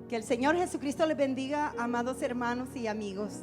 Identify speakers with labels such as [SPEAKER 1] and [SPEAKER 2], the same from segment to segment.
[SPEAKER 1] Que el Señor Jesucristo les bendiga, amados hermanos y amigos.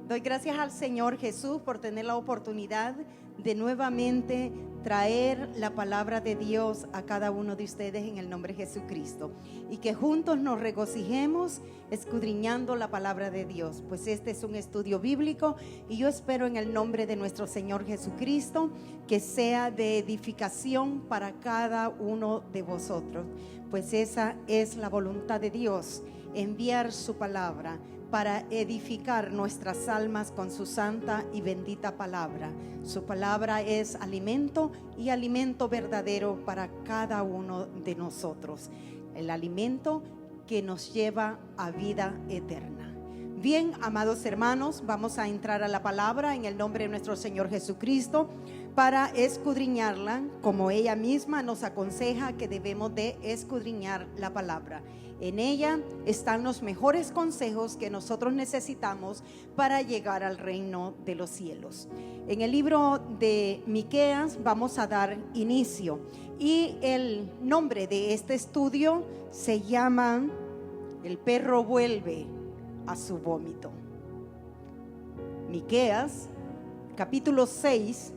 [SPEAKER 1] Doy gracias al Señor Jesús por tener la oportunidad de nuevamente traer la palabra de Dios a cada uno de ustedes en el nombre de Jesucristo. Y que juntos nos regocijemos escudriñando la palabra de Dios. Pues este es un estudio bíblico y yo espero en el nombre de nuestro Señor Jesucristo que sea de edificación para cada uno de vosotros. Pues esa es la voluntad de Dios, enviar su palabra para edificar nuestras almas con su santa y bendita palabra. Su palabra es alimento y alimento verdadero para cada uno de nosotros. El alimento que nos lleva a vida eterna. Bien, amados hermanos, vamos a entrar a la palabra en el nombre de nuestro Señor Jesucristo para escudriñarla como ella misma nos aconseja que debemos de escudriñar la palabra. En ella están los mejores consejos que nosotros necesitamos para llegar al reino de los cielos. En el libro de Miqueas vamos a dar inicio y el nombre de este estudio se llama El perro vuelve a su vómito. Miqueas capítulo 6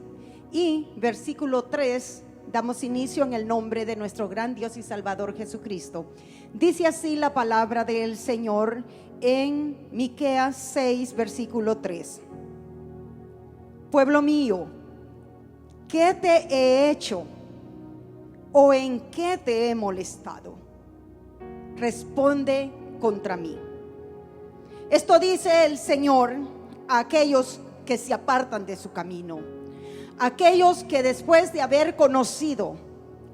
[SPEAKER 1] y versículo 3 damos inicio en el nombre de nuestro gran Dios y Salvador Jesucristo. Dice así la palabra del Señor en Miqueas 6 versículo 3. Pueblo mío, ¿qué te he hecho o en qué te he molestado? Responde contra mí. Esto dice el Señor a aquellos que se apartan de su camino, aquellos que después de haber conocido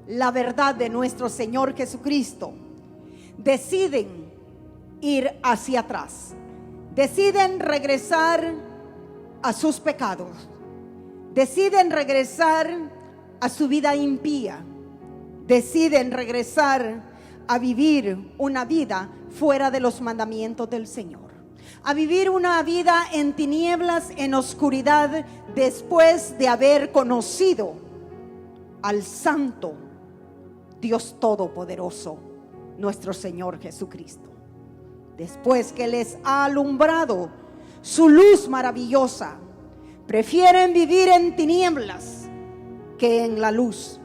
[SPEAKER 1] la verdad de nuestro Señor Jesucristo, deciden ir hacia atrás, deciden regresar a sus pecados, deciden regresar a su vida impía, deciden regresar a vivir una vida fuera de los mandamientos del Señor, a vivir una vida en tinieblas, en oscuridad, después de haber conocido al Santo Dios Todopoderoso, nuestro Señor Jesucristo. Después que les ha alumbrado su luz maravillosa, prefieren vivir en tinieblas que en la luz.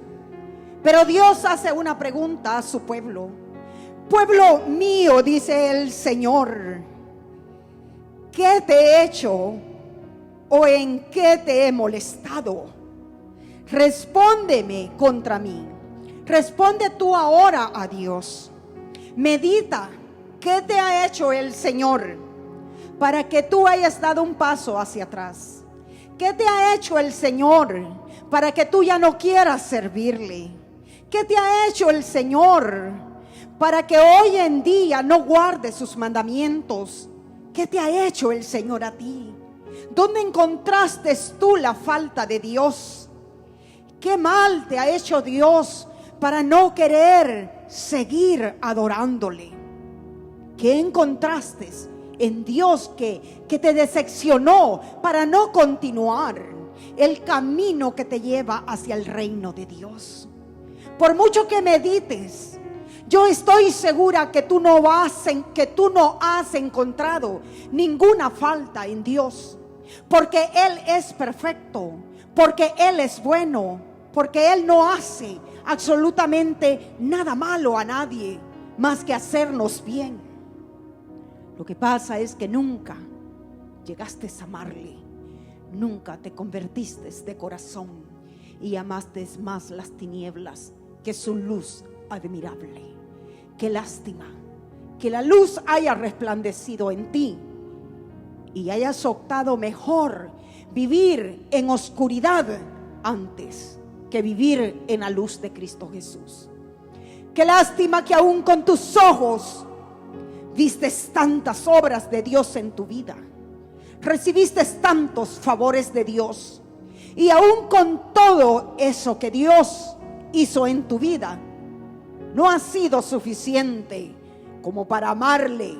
[SPEAKER 1] Pero Dios hace una pregunta a su pueblo. Pueblo mío, dice el Señor, ¿qué te he hecho o en qué te he molestado? Respóndeme contra mí. Responde tú ahora a Dios. Medita, ¿qué te ha hecho el Señor para que tú hayas dado un paso hacia atrás? ¿Qué te ha hecho el Señor para que tú ya no quieras servirle? ¿Qué te ha hecho el Señor para que hoy en día no guardes sus mandamientos? ¿Qué te ha hecho el Señor a ti? ¿Dónde encontraste tú la falta de Dios? ¿Qué mal te ha hecho Dios para no querer seguir adorándole? ¿Qué encontraste en Dios que te decepcionó para no continuar el camino que te lleva hacia el reino de Dios? Por mucho que medites, yo estoy segura que tú no has encontrado ninguna falta en Dios, porque Él es perfecto, porque Él es bueno, porque Él no hace absolutamente nada malo a nadie más que hacernos bien. Lo que pasa es que nunca llegaste a amarle, nunca te convertiste de corazón y amaste más las tinieblas que su luz admirable. Qué lástima que la luz haya resplandecido en ti y hayas optado mejor vivir en oscuridad antes que vivir en la luz de Cristo Jesús. Qué lástima que aún con tus ojos vistes tantas obras de Dios en tu vida, recibiste tantos favores de Dios, y aún con todo eso que Dios hizo en tu vida, no ha sido suficiente como para amarle,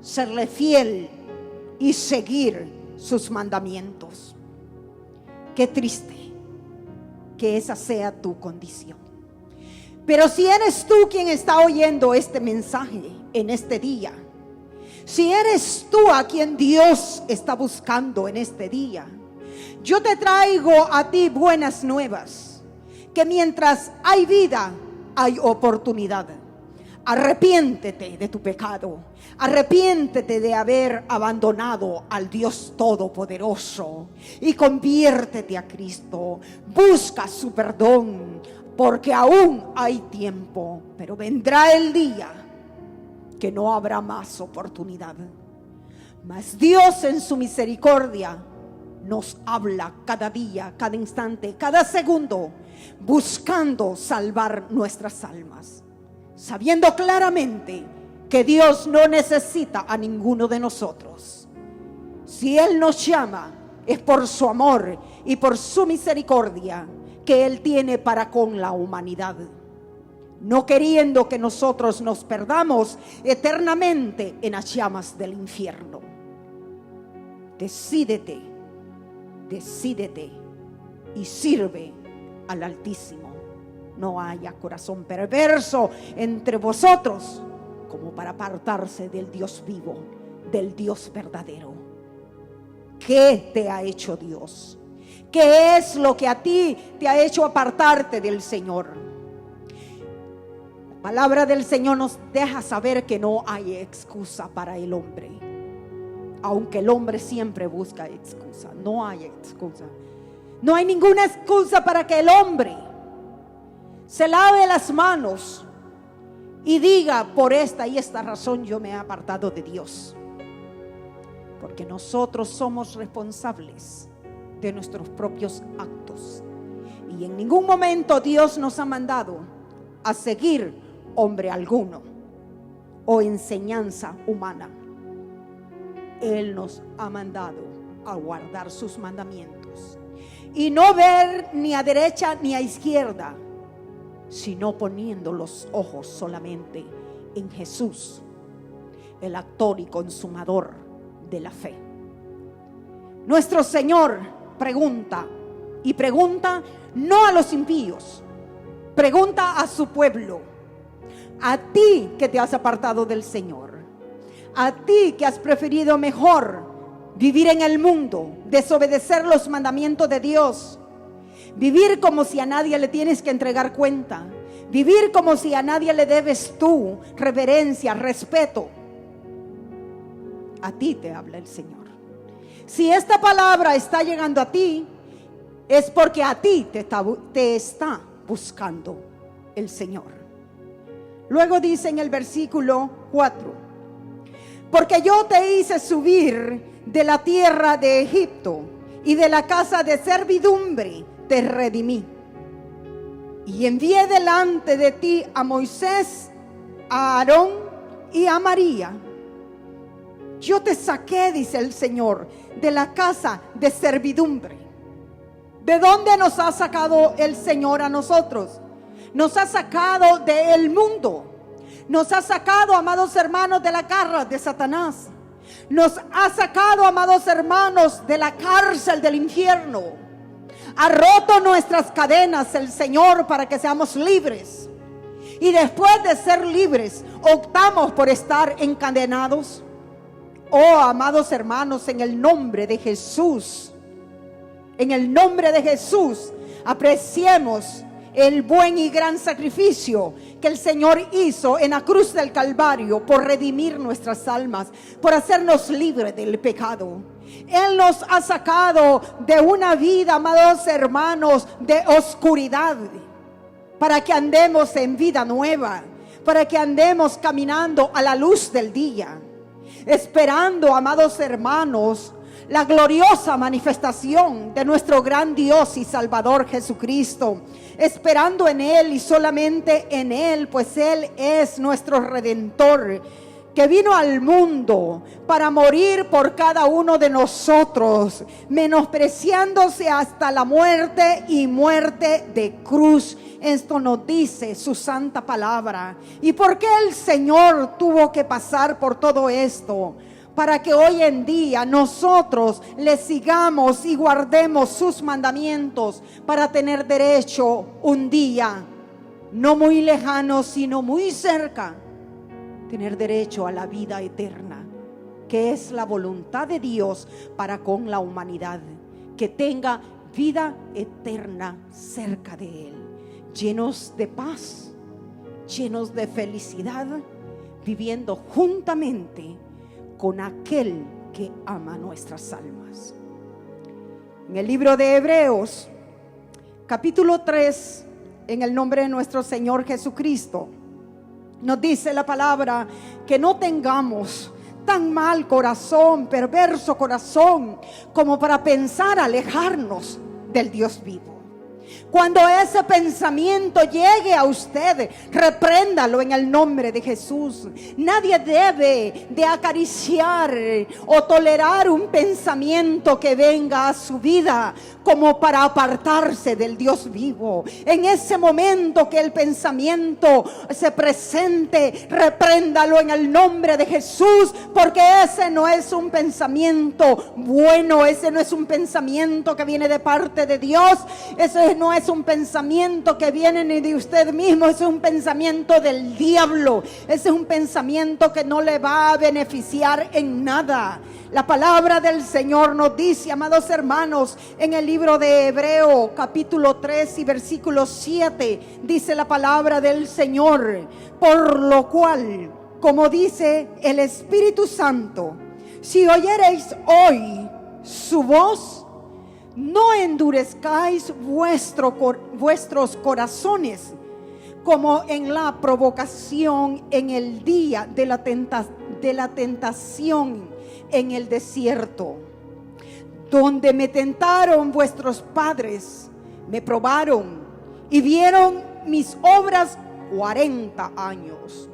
[SPEAKER 1] serle fiel y seguir sus mandamientos. Qué triste que esa sea tu condición. Pero si eres tú quien está oyendo este mensaje en este día, si eres tú a quien Dios está buscando en este día, yo te traigo a ti buenas nuevas, que mientras hay vida, hay oportunidad. Arrepiéntete de tu pecado, arrepiéntete de haber abandonado al Dios Todopoderoso y conviértete a Cristo. Busca su perdón, porque aún hay tiempo, pero vendrá el día que no habrá más oportunidad. Mas Dios en su misericordia nos habla cada día, cada instante, cada segundo, buscando salvar nuestras almas, sabiendo claramente que Dios no necesita a ninguno de nosotros. Si Él nos llama, es por su amor y por su misericordia que Él tiene para con la humanidad, no queriendo que nosotros nos perdamos eternamente en las llamas del infierno. Decídete y sirve al Altísimo. No haya corazón perverso entre vosotros, como para apartarse del Dios vivo, del Dios verdadero. ¿Qué te ha hecho Dios? ¿Qué es lo que a ti te ha hecho apartarte del Señor? La palabra del Señor nos deja saber que no hay excusa para el hombre, aunque el hombre siempre busca excusa. No hay excusa. No hay ninguna excusa para que el hombre se lave las manos y diga: por esta y esta razón yo me he apartado de Dios. Porque nosotros somos responsables de nuestros propios actos, y en ningún momento Dios nos ha mandado a seguir hombre alguno o enseñanza humana. Él nos ha mandado a guardar sus mandamientos y no ver ni a derecha ni a izquierda, sino poniendo los ojos solamente en Jesús, el autor y consumador de la fe. Nuestro Señor pregunta, y pregunta no a los impíos, pregunta a su pueblo: a ti que te has apartado del Señor, a ti que has preferido mejor vivir en el mundo, desobedecer los mandamientos de Dios, vivir como si a nadie le tienes que entregar cuenta, vivir como si a nadie le debes tú reverencia, respeto. A ti te habla el Señor. Si esta palabra está llegando a ti, es porque a ti te está buscando el Señor. Luego dice en el versículo 4: porque yo te hice subir de la tierra de Egipto, y de la casa de servidumbre te redimí, y envié delante de ti a Moisés, a Aarón y a María. Yo te saqué, dice el Señor, de la casa de servidumbre. ¿De dónde nos ha sacado el Señor a nosotros? Nos ha sacado del mundo. Nos ha sacado, amados hermanos, de la garra de Satanás. Nos ha sacado, amados hermanos, de la cárcel del infierno. Ha roto nuestras cadenas el Señor para que seamos libres. Y después de ser libres, optamos por estar encadenados. Oh, amados hermanos, en el nombre de Jesús, en el nombre de Jesús, apreciemos el buen y gran sacrificio que el Señor hizo en la cruz del Calvario por redimir nuestras almas, por hacernos libres del pecado. Él nos ha sacado de una vida, amados hermanos, de oscuridad, para que andemos en vida nueva, para que andemos caminando a la luz del día, esperando, amados hermanos, la gloriosa manifestación de nuestro gran Dios y Salvador Jesucristo, esperando en Él y solamente en Él, pues Él es nuestro Redentor, que vino al mundo para morir por cada uno de nosotros, menospreciándose hasta la muerte y muerte de cruz. Esto nos dice su santa palabra. ¿Y por qué el Señor tuvo que pasar por todo esto? Para que hoy en día nosotros le sigamos y guardemos sus mandamientos, para tener derecho un día no muy lejano, sino muy cerca, tener derecho a la vida eterna, que es la voluntad de Dios para con la humanidad, que tenga vida eterna cerca de Él, llenos de paz, llenos de felicidad, viviendo juntamente con aquel que ama nuestras almas. En el libro de Hebreos, capítulo 3, en el nombre de nuestro Señor Jesucristo, nos dice la palabra que no tengamos tan mal corazón, perverso corazón, como para pensar alejarnos del Dios vivo. Cuando ese pensamiento llegue a usted, repréndalo en el nombre de Jesús. Nadie debe de acariciar o tolerar un pensamiento que venga a su vida como para apartarse del Dios vivo. En ese momento que el pensamiento se presente, repréndalo en el nombre de Jesús, porque ese no es un pensamiento bueno, ese no es un pensamiento que viene de parte de Dios, ese no es un pensamiento que viene ni de usted mismo, ese es un pensamiento del diablo, ese es un pensamiento que no le va a beneficiar en nada. La palabra del Señor nos dice, amados hermanos, en el libro de Hebreo capítulo 3 y versículo 7, dice la palabra del Señor: por lo cual, como dice el Espíritu Santo, si oyereis hoy su voz, no endurezcáis vuestros corazones, como en la provocación en el día de la tentación en el desierto, donde me tentaron vuestros padres, me probaron y vieron mis obras 40 años.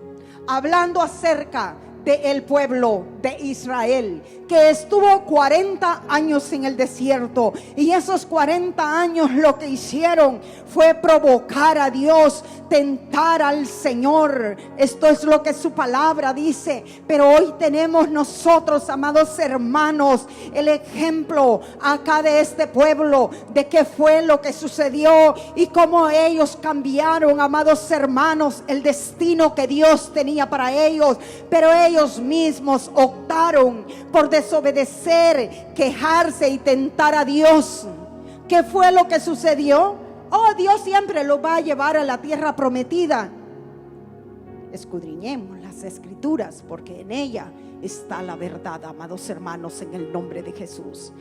[SPEAKER 1] Hablando acerca del pueblo de Israel, que estuvo 40 años en el desierto, y esos 40 años lo que hicieron fue provocar a Dios, tentar al Señor. Esto es lo que su palabra dice. Pero hoy tenemos nosotros, amados hermanos, el ejemplo acá de este pueblo, de qué fue lo que sucedió y cómo ellos cambiaron, amados hermanos, el destino que Dios tenía para ellos. Pero ellos mismos optaron por desobedecer, quejarse y tentar a Dios. ¿Qué fue lo que sucedió? Oh, Dios siempre los va a llevar a la tierra prometida. Escudriñemos las escrituras, porque en ella está la verdad, amados hermanos, en el nombre de Jesús.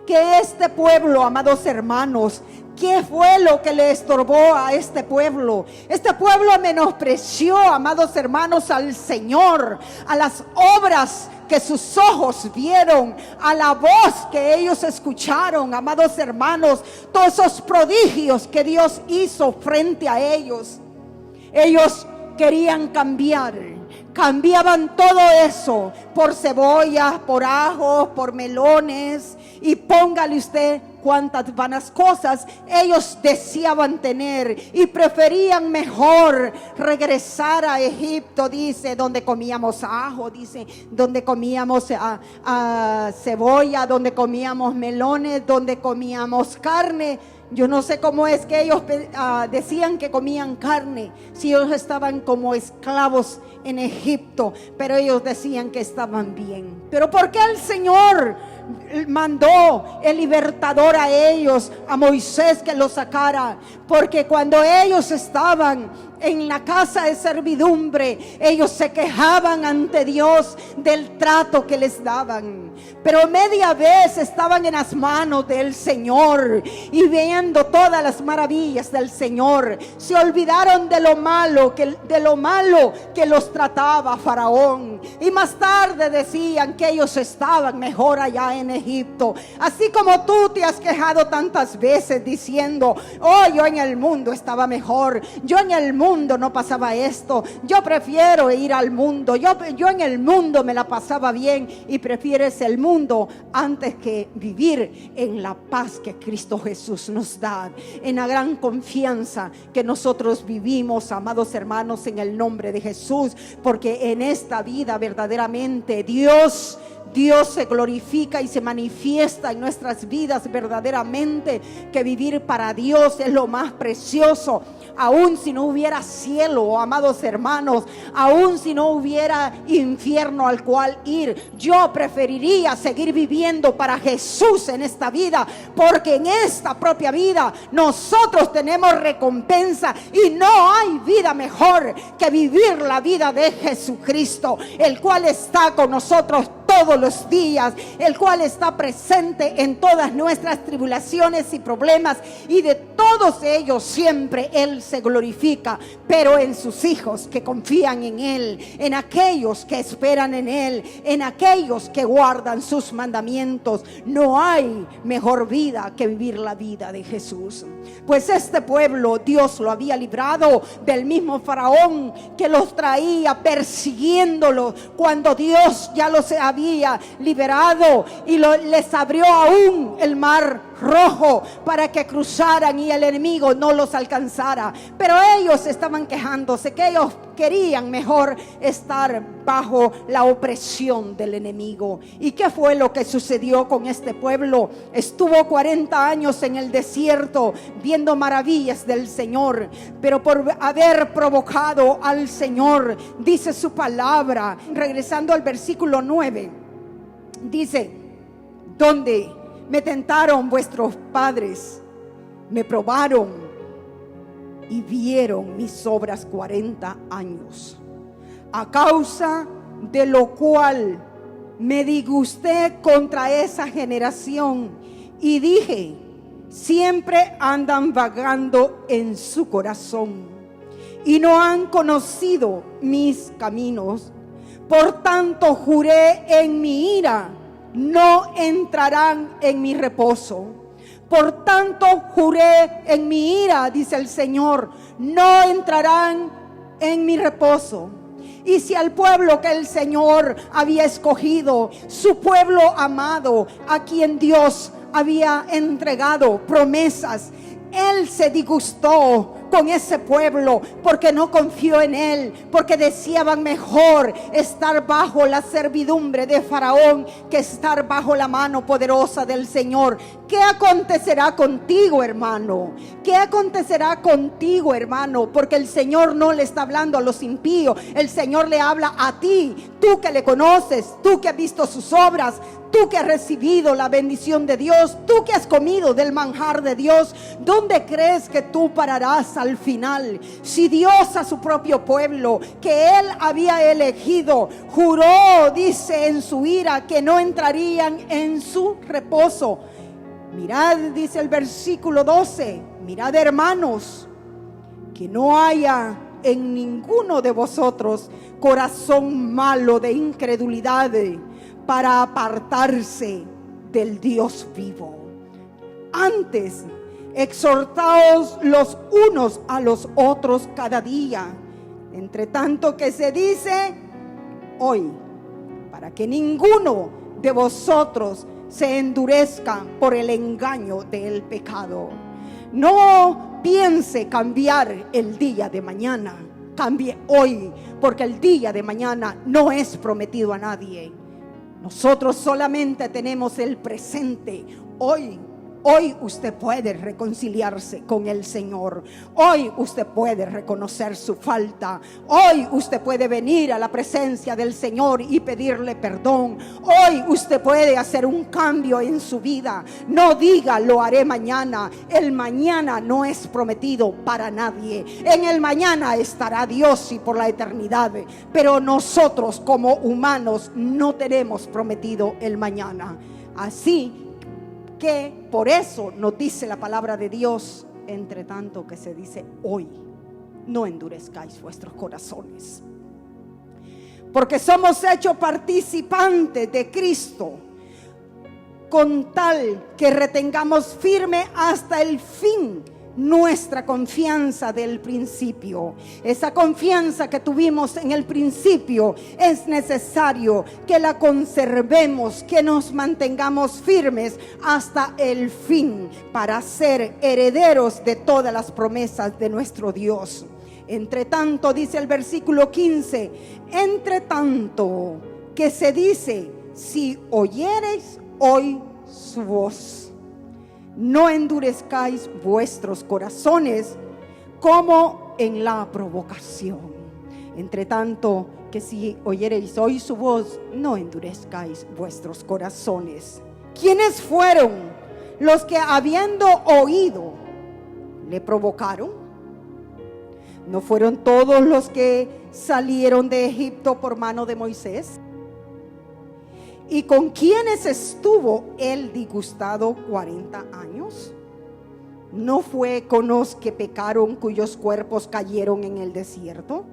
[SPEAKER 1] Que este pueblo, amados hermanos, ¿qué fue lo que le estorbó a este pueblo? Este pueblo menospreció, amados hermanos, al Señor, a las obras que sus ojos vieron, a la voz que ellos escucharon, amados hermanos, todos esos prodigios que Dios hizo frente a ellos. Ellos querían cambiaban todo eso por cebollas, por ajos, por melones, y póngale usted cuántas vanas cosas ellos deseaban tener, y preferían mejor regresar a Egipto, dice, donde comíamos ajo, dice, donde comíamos cebolla, donde comíamos melones, donde comíamos carne. Yo no sé cómo es que ellos decían que comían carne, si ellos estaban como esclavos en Egipto, pero ellos decían que estaban bien. Pero ¿por qué el Señor mandó el libertador a ellos, a Moisés, que los sacara? Porque cuando ellos estaban en la casa de servidumbre, ellos se quejaban ante Dios del trato que les daban. Pero media vez estaban en las manos del Señor y viendo todas las maravillas del Señor, se olvidaron de lo malo que los trataba Faraón, y más tarde decían que ellos estaban mejor allá en Egipto. Así como tú te has quejado tantas veces diciendo: oh, yo en el mundo estaba mejor, yo en el mundo no pasaba esto, yo prefiero ir al mundo, yo en el mundo me la pasaba bien, y prefieres el mundo antes que vivir en la paz que Cristo Jesús nos da, en la gran confianza que nosotros vivimos, amados hermanos, en el nombre de Jesús. Porque en esta vida verdaderamente Dios Dios se glorifica y se manifiesta en nuestras vidas verdaderamente, que vivir para Dios es lo más precioso. Aún si no hubiera cielo, amados hermanos, aún si no hubiera infierno al cual ir, yo preferiría seguir viviendo para Jesús en esta vida, porque en esta propia vida nosotros tenemos recompensa, y no hay vida mejor que vivir la vida de Jesucristo, el cual está con nosotros todos los días, el cual está presente en todas nuestras tribulaciones y problemas, y de todos ellos siempre Él se glorifica, pero en sus hijos que confían en Él, en aquellos que esperan en Él, en aquellos que guardan sus mandamientos. No hay mejor vida que vivir la vida de Jesús. Pues este pueblo Dios lo había librado del mismo faraón que los traía persiguiéndolos, cuando Dios ya los había liberado y les abrió aún el mar Rojo para que cruzaran y el enemigo no los alcanzara. Pero ellos estaban quejándose que ellos querían mejor estar bajo la opresión del enemigo. ¿Y qué fue lo que sucedió con este pueblo? Estuvo 40 años en el desierto viendo maravillas del Señor, pero por haber provocado al Señor, dice su palabra, regresando al versículo 9, dice: donde me tentaron vuestros padres, me probaron y vieron mis obras 40 años, a causa de lo cual me disgusté contra esa generación y dije: siempre andan vagando en su corazón y no han conocido mis caminos. Por tanto juré en mi ira: no entrarán en mi reposo. Por tanto juré en mi ira, dice el Señor, no entrarán en mi reposo. Y si al pueblo que el Señor había escogido, su pueblo amado, a quien Dios había entregado promesas, Él se disgustó con ese pueblo porque no confió en Él, porque deseaban mejor estar bajo la servidumbre de Faraón que estar bajo la mano poderosa del Señor. ¿Qué acontecerá contigo, hermano? ¿Qué acontecerá contigo, hermano? Porque el Señor no le está hablando a los impíos, el Señor le habla a ti, tú que le conoces, tú que has visto sus obras, tú que has recibido la bendición de Dios, tú que has comido del manjar de Dios. ¿Dónde crees que tú pararás al final? Si Dios a su propio pueblo que Él había elegido juró, dice en su ira, que no entrarían en su reposo. Mirad, dice el versículo 12, mirad, hermanos, que no haya en ninguno de vosotros corazón malo de incredulidad para apartarse del Dios vivo. Antes, exhortaos los unos a los otros cada día, entre tanto que se dice hoy, para que ninguno de vosotros se endurezca por el engaño del pecado. No piense cambiar el día de mañana, cambie hoy, porque el día de mañana no es prometido a nadie. Nosotros solamente tenemos el presente. Hoy usted puede reconciliarse con el Señor. Hoy usted puede reconocer su falta. Hoy usted puede venir a la presencia del Señor y pedirle perdón. Hoy usted puede hacer un cambio en su vida. No diga lo haré mañana. El mañana no es prometido para nadie. En el mañana estará Dios y por la eternidad. Pero nosotros como humanos no tenemos prometido el mañana. Así que por eso nos dice la palabra de Dios, entre tanto que se dice hoy, no endurezcáis vuestros corazones, porque somos hechos participantes de Cristo, con tal que retengamos firme hasta el fin nuestra confianza del principio. Esa confianza que tuvimos en el principio es necesario que la conservemos, que nos mantengamos firmes hasta el fin para ser herederos de todas las promesas de nuestro Dios. Entre tanto, dice el versículo 15, entre tanto que se dice si oyereis hoy su voz, no endurezcáis vuestros corazones como en la provocación. Entre tanto que si oyereis hoy su voz, no endurezcáis vuestros corazones. ¿Quiénes fueron los que habiendo oído le provocaron? ¿No fueron todos los que salieron de Egipto por mano de Moisés? ¿Y con quiénes estuvo él disgustado 40 años? ¿No fue con los que pecaron, cuyos cuerpos cayeron en el desierto?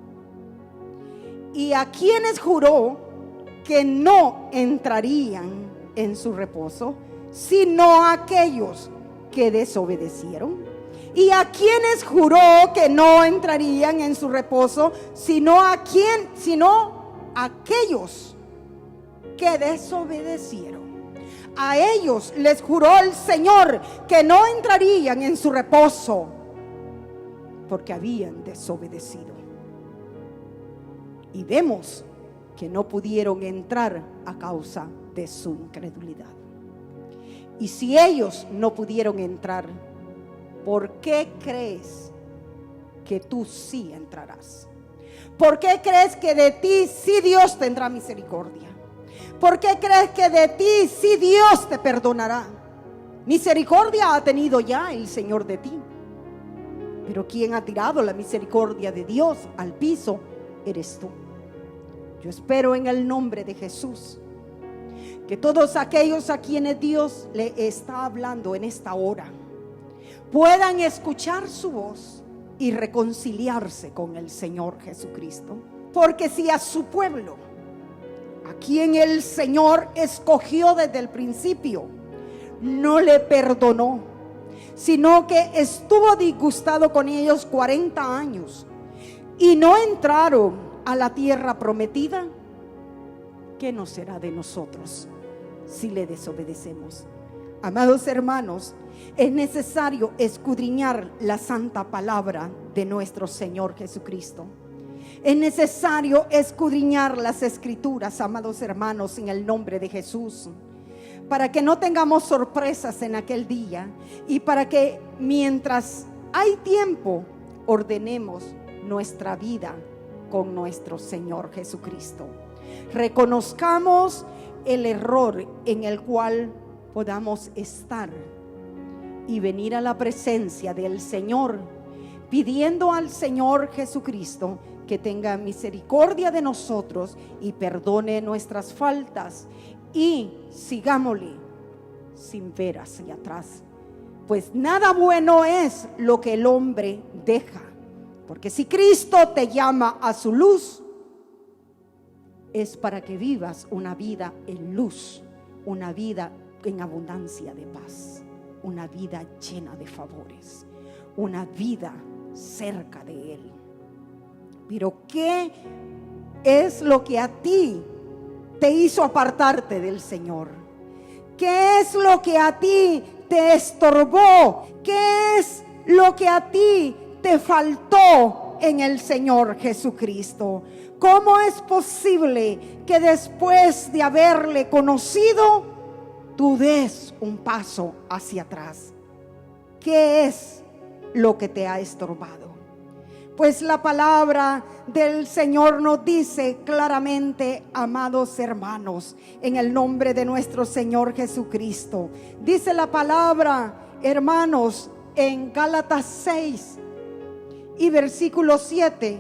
[SPEAKER 1] ¿Y a quienes juró que no entrarían en su reposo, sino a aquellos que desobedecieron? ¿Y a quienes juró que no entrarían en su reposo, sino aquellos que desobedecieron? A ellos les juró el Señor que no entrarían en su reposo, porque habían desobedecido. Y vemos que no pudieron entrar a causa de su incredulidad. Y si ellos no pudieron entrar, ¿por qué crees que tú sí entrarás? ¿Por qué crees que de ti sí Dios tendrá misericordia? ¿Por qué crees que de ti sí Dios te perdonará? Misericordia ha tenido ya el Señor de ti. Pero quien ha tirado la misericordia de Dios al piso eres tú. Yo espero en el nombre de Jesús que todos aquellos a quienes Dios le está hablando en esta hora puedan escuchar su voz y reconciliarse con el Señor Jesucristo. Porque si a su pueblo, a quien el Señor escogió desde el principio, no le perdonó, sino que estuvo disgustado con ellos 40 años y no entraron a la tierra prometida, ¿qué nos será de nosotros si le desobedecemos? Amados hermanos, es necesario escudriñar la santa palabra de nuestro Señor Jesucristo. Es necesario escudriñar las escrituras, amados hermanos, en el nombre de Jesús, para que no tengamos sorpresas en aquel día y para que mientras hay tiempo ordenemos nuestra vida con nuestro Señor Jesucristo. Reconozcamos el error en el cual podamos estar y venir a la presencia del Señor, pidiendo al Señor Jesucristo que tenga misericordia de nosotros y perdone nuestras faltas, y sigámosle sin ver hacia atrás, pues nada bueno es lo que el hombre deja. Porque si Cristo te llama a su luz, es para que vivas una vida en luz, una vida en abundancia de paz, una vida llena de favores, una vida cerca de Él. Pero ¿qué es lo que a ti te hizo apartarte del Señor? ¿Qué es lo que a ti te estorbó? ¿Qué es lo que a ti te faltó en el Señor Jesucristo? ¿Cómo es posible que después de haberle conocido, tú des un paso hacia atrás? ¿Qué es lo que te ha estorbado? Pues la palabra del Señor nos dice claramente, amados hermanos, en el nombre de nuestro Señor Jesucristo. Dice la palabra, hermanos, en Gálatas 6 y versículo 7: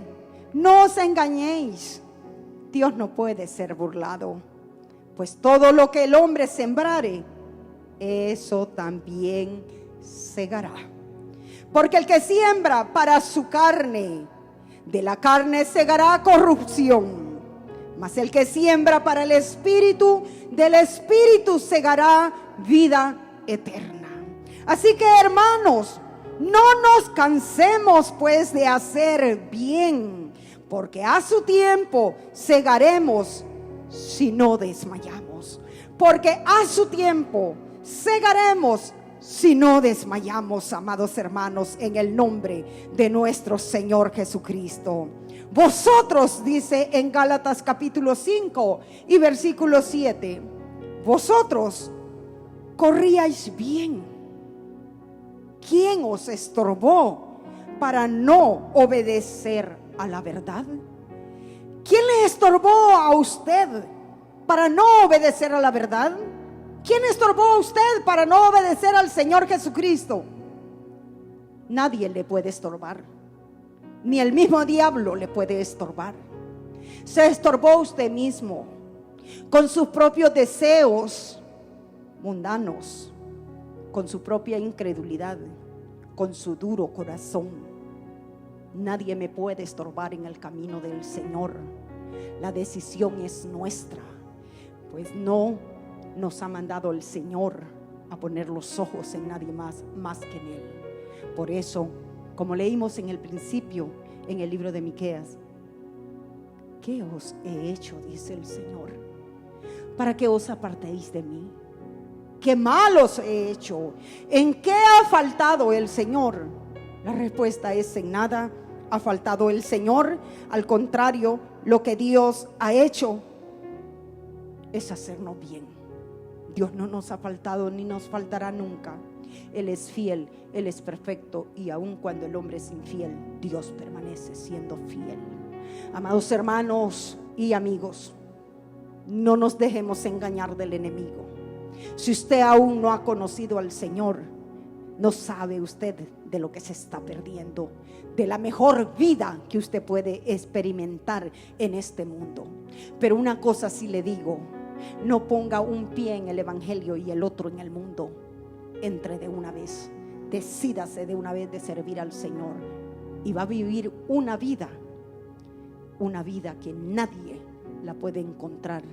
[SPEAKER 1] no os engañéis, Dios no puede ser burlado, pues todo lo que el hombre sembrare, eso también segará. Porque el que siembra para su carne, de la carne segará corrupción, mas el que siembra para el Espíritu, del Espíritu segará vida eterna. Así que, hermanos, no nos cansemos pues de hacer bien, porque a su tiempo segaremos si no desmayamos. Porque a su tiempo segaremos si no desmayamos, amados hermanos, en el nombre de nuestro Señor Jesucristo. Vosotros, dice en Gálatas capítulo 5 y versículo 7, vosotros corríais bien. ¿Quién os estorbó para no obedecer a la verdad? ¿Quién le estorbó a usted para no obedecer a la verdad? ¿Quién estorbó a usted para no obedecer al Señor Jesucristo? Nadie le puede estorbar, ni el mismo diablo le puede estorbar. Se estorbó usted mismo con sus propios deseos mundanos, con su propia incredulidad, con su duro corazón. Nadie me puede estorbar en el camino del Señor. La decisión es nuestra, pues no nos ha mandado el Señor a poner los ojos en nadie más que en Él. Por eso, como leímos en el principio en el libro de Miqueas, ¿qué os he hecho?, dice el Señor, para que os apartéis de mí. ¿Qué mal os he hecho? ¿En qué ha faltado el Señor? La respuesta es: en nada ha faltado el Señor. Al contrario, lo que Dios ha hecho es hacernos bien. Dios no nos ha faltado ni nos faltará nunca. Él es fiel, Él es perfecto, y aun cuando el hombre es infiel, Dios permanece siendo fiel. Amados hermanos y amigos, no nos dejemos engañar del enemigo. Si usted aún no ha conocido al Señor, no sabe usted de lo que se está perdiendo, de la mejor vida que usted puede experimentar en este mundo. Pero una cosa sí le digo: no ponga un pie en el evangelio y el otro en el mundo. Entre de una vez, decídase de una vez de servir al Señor, y va a vivir una vida que nadie la puede encontrar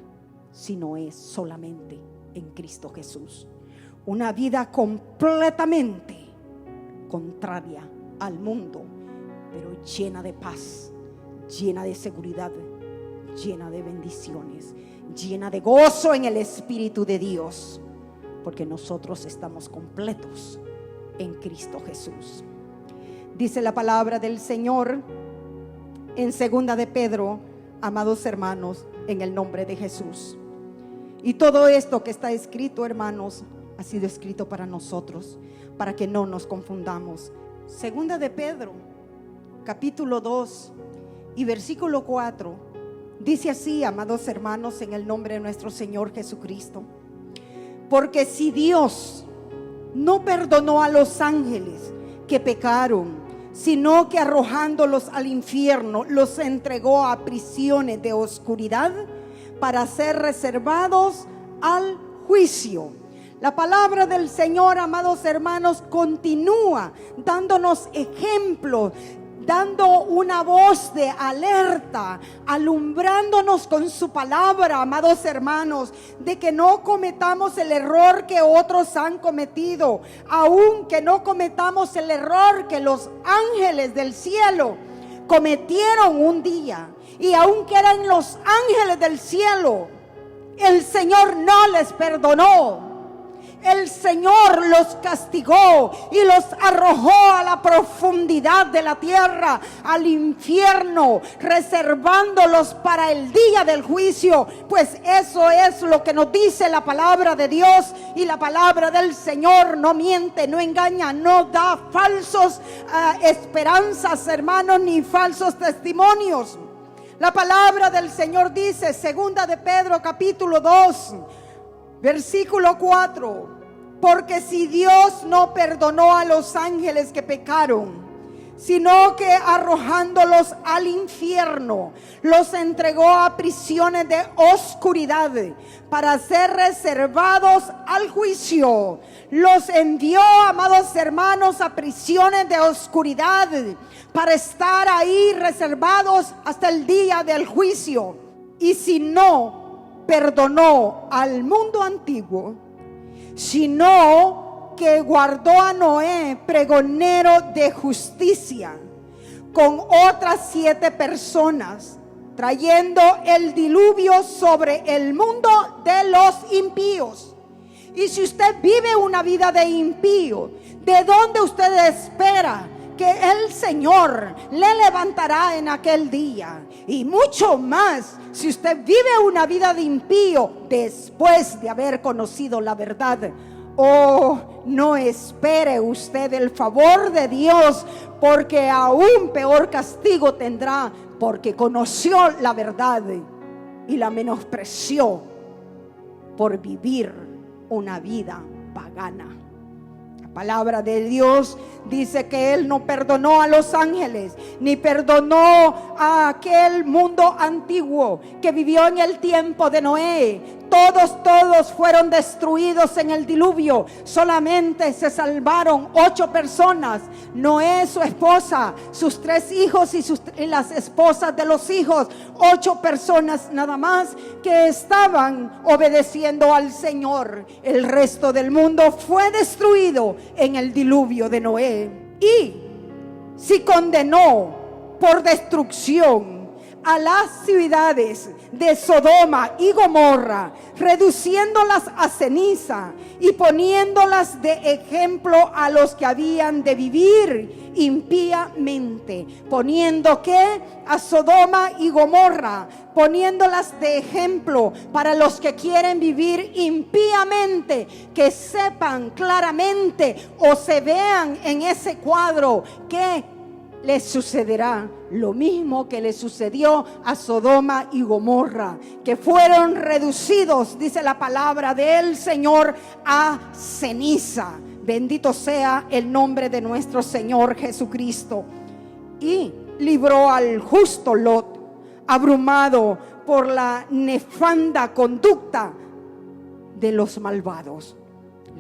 [SPEAKER 1] si no es solamente en Cristo Jesús. Una vida completamente contraria al mundo, pero llena de paz, llena de seguridad, llena de bendiciones, llena de gozo en el Espíritu de Dios, porque nosotros estamos completos en Cristo Jesús. Dice la palabra del Señor en 2 de Pedro, amados hermanos, en el nombre de Jesús. Y todo esto que está escrito, hermanos, ha sido escrito para nosotros, para que no nos confundamos. 2 de Pedro, capítulo 2 y versículo 4, dice así, amados hermanos, en el nombre de nuestro Señor Jesucristo: porque si Dios no perdonó a los ángeles que pecaron, sino que arrojándolos al infierno los entregó a prisiones de oscuridad para ser reservados al juicio. La palabra del Señor, amados hermanos, continúa dándonos ejemplos, dando una voz de alerta, alumbrándonos con su palabra, amados hermanos, de que no cometamos el error que otros han cometido, aun que no cometamos el error que los ángeles del cielo cometieron un día. Y aunque eran los ángeles del cielo, el Señor no les perdonó. El Señor los castigó y los arrojó a la profundidad de la tierra, al infierno, reservándolos para el día del juicio. Pues eso es lo que nos dice la palabra de Dios, y la palabra del Señor no miente, no engaña, no da falsos esperanzas, hermanos, ni falsos testimonios. La palabra del Señor dice, 2 de Pedro capítulo 2, versículo 4: porque si Dios no perdonó a los ángeles que pecaron, sino que arrojándolos al infierno los entregó a prisiones de oscuridad para ser reservados al juicio, los envió, amados hermanos, a prisiones de oscuridad para estar ahí reservados hasta el día del juicio. Y si no perdonó al mundo antiguo, sino que guardó a Noé, pregonero de justicia, con otras 7 personas, trayendo el diluvio sobre el mundo de los impíos. Y si usted vive una vida de impío, ¿de dónde usted espera que el Señor le levantará en aquel día. Y mucho más si usted vive una vida de impío después de haber conocido la verdad. Oh, no espere usted el favor de Dios, porque aún peor castigo tendrá, porque conoció la verdad y la menospreció por vivir una vida pagana. La palabra de Dios dice que Él no perdonó a los ángeles, ni perdonó a aquel mundo antiguo que vivió en el tiempo de Noé. Todos fueron destruidos en el diluvio. Solamente se salvaron 8 personas: Noé, su esposa, sus 3 hijos y las esposas de los hijos. 8 personas nada más que estaban obedeciendo al Señor. El resto del mundo fue destruido en el diluvio de Noé. Y si condenó por destrucción a las ciudades de Sodoma y Gomorra, reduciéndolas a ceniza y poniéndolas de ejemplo a los que habían de vivir impíamente, poniendo que a Sodoma y Gomorra, poniéndolas de ejemplo para los que quieren vivir impíamente, que sepan claramente o se vean en ese cuadro que les sucederá lo mismo que le sucedió a Sodoma y Gomorra, que fueron reducidos, dice la palabra del Señor, a ceniza. Bendito sea el nombre de nuestro Señor Jesucristo. Y libró al justo Lot, abrumado por la nefanda conducta de los malvados.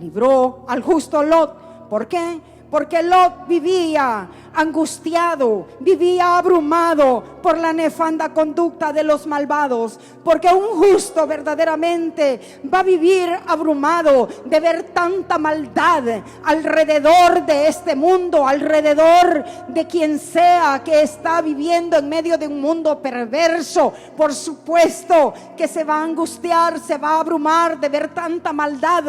[SPEAKER 1] Libró al justo Lot. ¿Por qué? Porque Lot vivía angustiado, vivía abrumado por la nefanda conducta de los malvados. Porque un justo verdaderamente va a vivir abrumado de ver tanta maldad alrededor de este mundo, alrededor de quien sea que está viviendo en medio de un mundo perverso. Por supuesto que se va a angustiar, se va a abrumar de ver tanta maldad,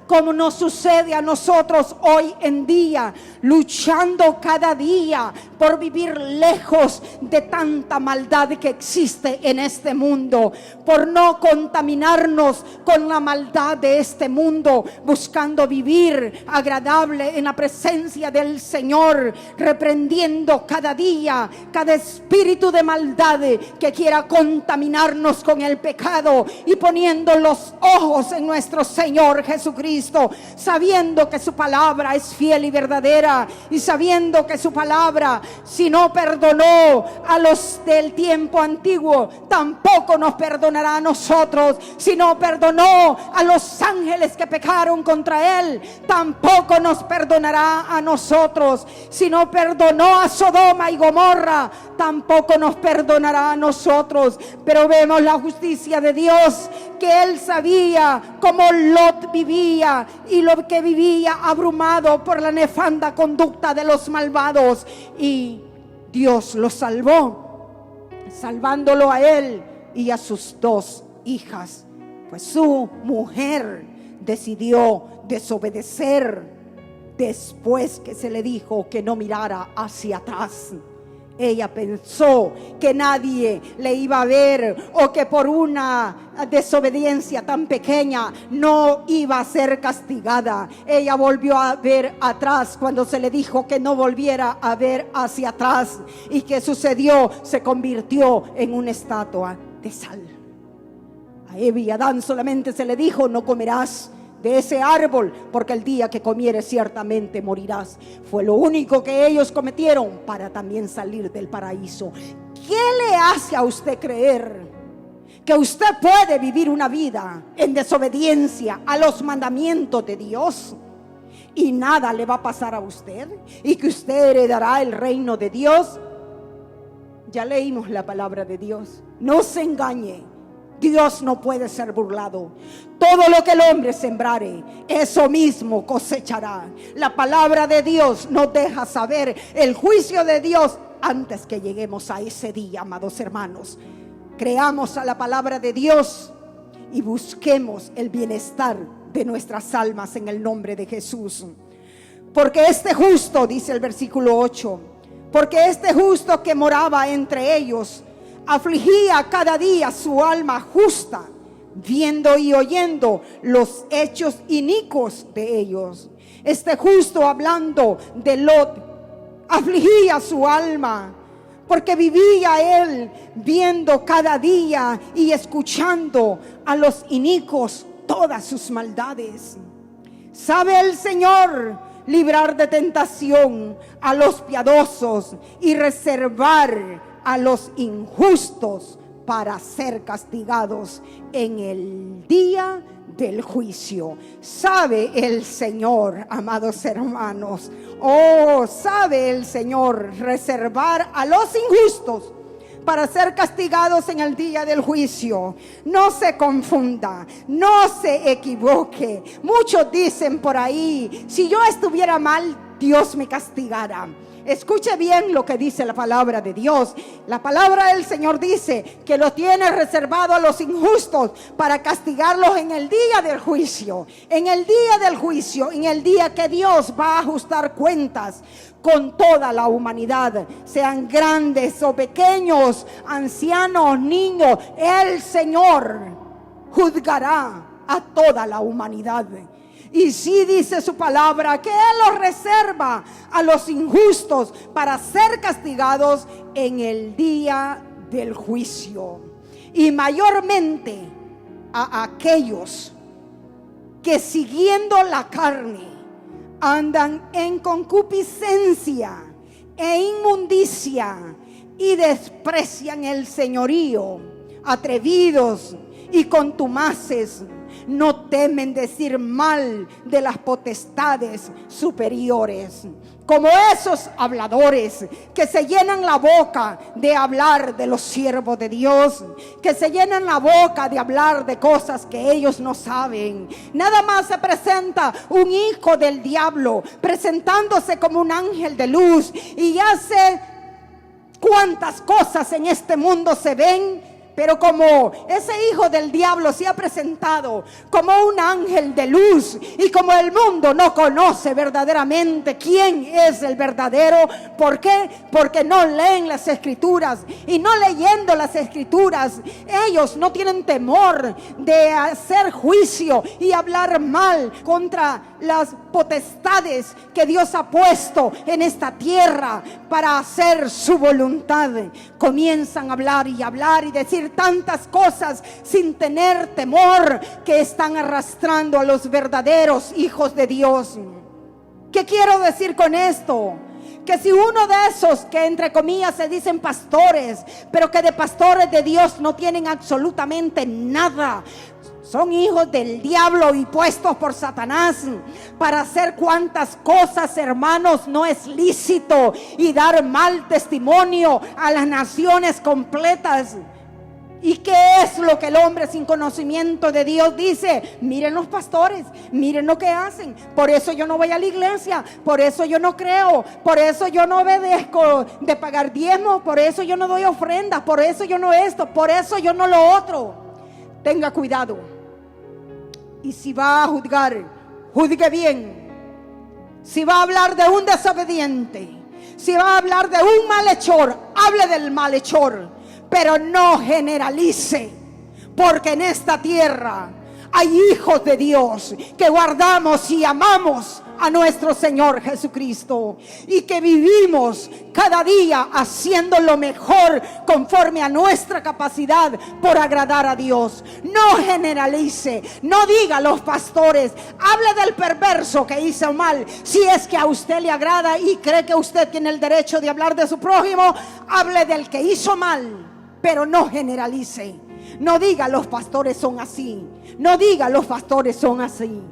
[SPEAKER 1] como nos sucede a nosotros hoy en día, luchando cada día por vivir lejos de tanta maldad que existe en este mundo, por no contaminarnos con la maldad de este mundo, buscando vivir agradable en la presencia del Señor, reprendiendo cada día cada espíritu de maldad que quiera contaminarnos con el pecado, y poniendo los ojos en nuestro Señor Jesucristo, sabiendo que su palabra es fiel y verdadera, y sabiendo que su palabra, si no perdonó a los del tiempo antiguo, tampoco nos perdonará a nosotros. Si no perdonó a los ángeles que pecaron contra él, tampoco nos perdonará a nosotros. Si no perdonó a Sodoma y Gomorra, tampoco nos perdonará a nosotros. Pero vemos la justicia de Dios, que él sabía cómo Lot vivía, y lo que vivía abrumado por la nefanda conducta de los malvados, y Dios lo salvó, salvándolo a él y a sus 2 hijas. Pues su mujer decidió desobedecer después que se le dijo que no mirara hacia atrás. Ella pensó que nadie le iba a ver, o que por una desobediencia tan pequeña no iba a ser castigada. Ella volvió a ver atrás cuando se le dijo que no volviera a ver hacia atrás. ¿Y qué sucedió? Se convirtió en una estatua de sal. A Eva y Adán solamente se le dijo: no comerás de ese árbol, porque el día que comieres ciertamente morirás. Fue lo único que ellos cometieron para también salir del paraíso. ¿Qué le hace a usted creer que usted puede vivir una vida en desobediencia a los mandamientos de Dios y nada le va a pasar a usted, y que usted heredará el reino de Dios? Ya leímos la palabra de Dios. No se engañe. Dios no puede ser burlado. Todo lo que el hombre sembrare, eso mismo cosechará. La palabra de Dios nos deja saber el juicio de Dios antes que lleguemos a ese día, amados hermanos. Creamos a la palabra de Dios y busquemos el bienestar de nuestras almas en el nombre de Jesús. Porque este justo, dice el versículo 8, porque este justo que moraba entre ellos, afligía cada día su alma justa, viendo y oyendo los hechos inicuos de ellos. Este justo, hablando de Lot, afligía su alma, porque vivía él viendo cada día y escuchando a los inicuos todas sus maldades. Sabe el Señor librar de tentación a los piadosos y reservar a los injustos para ser castigados en el día del juicio. Sabe el Señor, amados hermanos, sabe el Señor reservar a los injustos para ser castigados en el día del juicio. No se confunda, no se equivoque. Muchos dicen por ahí: si yo estuviera mal, Dios me castigara. Escuche bien lo que dice la palabra de Dios. La palabra del Señor dice que lo tiene reservado a los injustos para castigarlos en el día del juicio. En el día del juicio, en el día que Dios va a ajustar cuentas con toda la humanidad, sean grandes o pequeños, ancianos, niños. El Señor juzgará a toda la humanidad. Y sí dice su palabra que Él los reserva a los injustos para ser castigados en el día del juicio. Y mayormente a aquellos que siguiendo la carne andan en concupiscencia e inmundicia y desprecian el señorío, atrevidos y contumaces. No temen decir mal de las potestades superiores, como esos habladores que se llenan la boca de hablar de los siervos de Dios, que se llenan la boca de hablar de cosas que ellos no saben. Nada más se presenta un hijo del diablo presentándose como un ángel de luz, y ya sé cuántas cosas en este mundo se ven. Pero como ese hijo del diablo se ha presentado como un ángel de luz, y como el mundo no conoce verdaderamente quién es el verdadero, ¿por qué? Porque no leen las escrituras, y no leyendo las escrituras, ellos no tienen temor de hacer juicio y hablar mal contra las potestades que Dios ha puesto en esta tierra para hacer su voluntad. Comienzan a hablar y decir tantas cosas sin tener temor, que están arrastrando a los verdaderos hijos de Dios. ¿Qué quiero decir con esto? Que si uno de esos que entre comillas se dicen pastores, pero que de pastores de Dios no tienen absolutamente nada, son hijos del diablo y puestos por Satanás para hacer cuantas cosas, hermanos, no es lícito, y dar mal testimonio a las naciones completas. ¿Y qué es lo que el hombre sin conocimiento de Dios dice? Miren los pastores, miren lo que hacen. Por eso yo no voy a la iglesia, por eso yo no creo, por eso yo no obedezco de pagar diezmos, por eso yo no doy ofrendas, por eso yo no esto, por eso yo no lo otro. Tenga cuidado. Y si va a juzgar, juzgue bien. Si va a hablar de un desobediente, si va a hablar de un malhechor, hable del malhechor, pero no generalice, porque en esta tierra hay hijos de Dios que guardamos y amamos a nuestro Señor Jesucristo, y que vivimos cada día haciendo lo mejor conforme a nuestra capacidad por agradar a Dios. No generalice, no diga a los pastores, hable del perverso que hizo mal. Si es que a usted le agrada y cree que usted tiene el derecho de hablar de su prójimo, hable del que hizo mal, pero no generalice. No diga los pastores son así, no diga los pastores son así.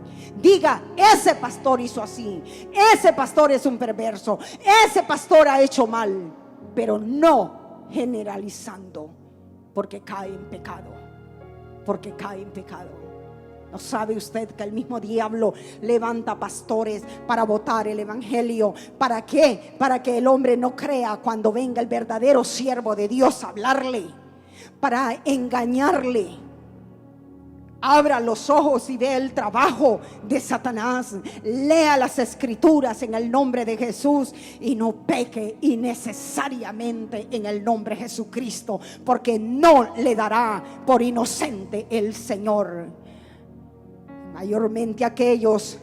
[SPEAKER 1] Diga, ese pastor hizo así, ese pastor es un perverso, ese pastor ha hecho mal, pero no generalizando, porque cae en pecado, porque cae en pecado. ¿No sabe usted que el mismo diablo levanta pastores para botar el evangelio? ¿Para qué? Para que el hombre no crea cuando venga el verdadero siervo de Dios a hablarle, para engañarle Abra los ojos y ve el trabajo de Satanás. Lea las escrituras en el nombre de Jesús y no peque innecesariamente en el nombre de Jesucristo, porque no le dará por inocente el Señor. Mayormente aquellos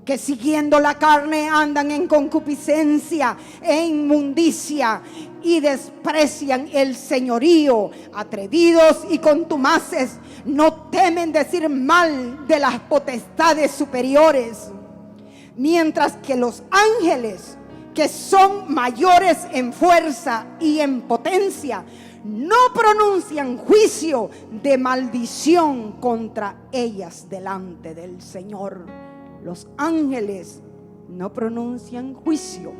[SPEAKER 1] que siguiendo la carne andan en concupiscencia e inmundicia y desprecian el señorío, atrevidos y contumaces, no temen decir mal de las potestades superiores, mientras que los ángeles, que son mayores en fuerza y en potencia, no pronuncian juicio de maldición contra ellas delante del Señor. Los ángeles no pronuncian juicio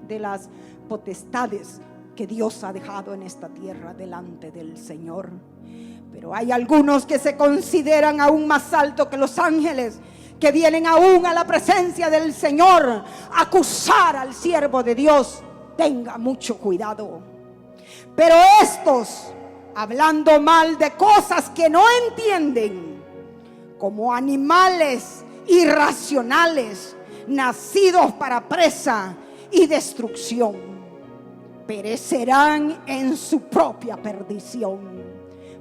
[SPEAKER 1] de las potestades que Dios ha dejado en esta tierra delante del Señor. Pero hay algunos que se consideran aún más altos que los ángeles, que vienen aún a la presencia del Señor a acusar al siervo de Dios. Tenga mucho cuidado. Pero estos, hablando mal de cosas que no entienden, como animales irracionales, nacidos para presa y destrucción, perecerán en su propia perdición.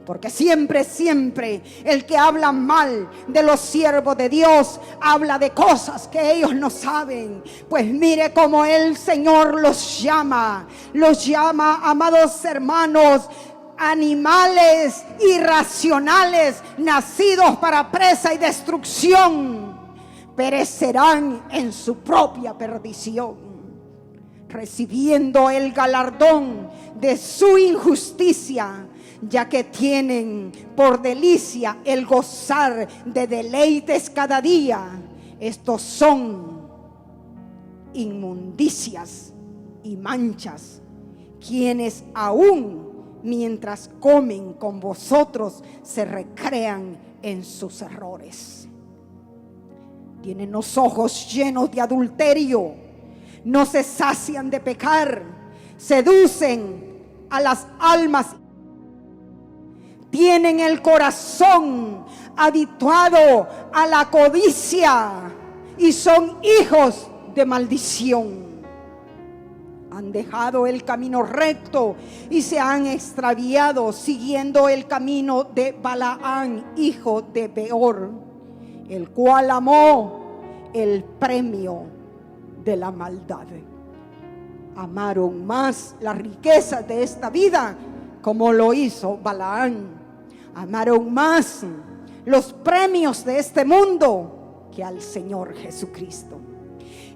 [SPEAKER 1] Porque siempre el que habla mal de los siervos de Dios habla de cosas que ellos no saben. Pues mire cómo el Señor los llama, amados hermanos, animales irracionales, nacidos para presa y destrucción, perecerán en su propia perdición, recibiendo el galardón de su injusticia, ya que tienen por delicia el gozar de deleites cada día. Estos son inmundicias y manchas, quienes aún mientras comen con vosotros se recrean en sus errores. Tienen los ojos llenos de adulterio, no se sacian de pecar, seducen a las almas, tienen el corazón habituado a la codicia y son hijos de maldición. Han dejado el camino recto y se han extraviado siguiendo el camino de Balaán, hijo de Beor, el cual amó el premio de la maldad. Amaron más las riquezas de esta vida, como lo hizo Balaán. Amaron más los premios de este mundo que al Señor Jesucristo.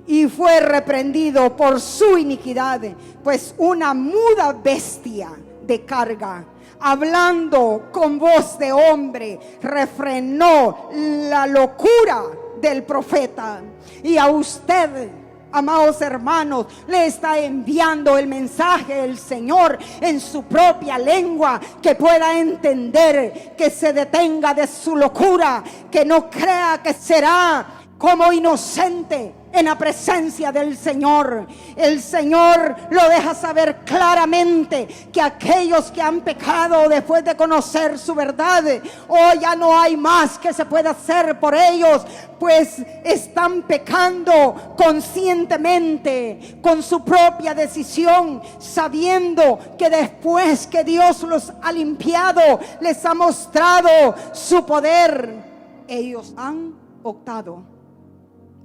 [SPEAKER 1] Y fue reprendido por su iniquidad, pues una muda bestia de carga, hablando con voz de hombre, refrenó la locura del profeta. Y a usted, amados hermanos, le está enviando el mensaje el Señor en su propia lengua, que pueda entender, que se detenga de su locura, que no crea que será como inocente en la presencia del Señor. El Señor lo deja saber claramente que aquellos que han pecado después de conocer su verdad, hoy ya no hay más que se pueda hacer por ellos, pues están pecando conscientemente, con su propia decisión, sabiendo que después que Dios los ha limpiado, les ha mostrado su poder, ellos han optado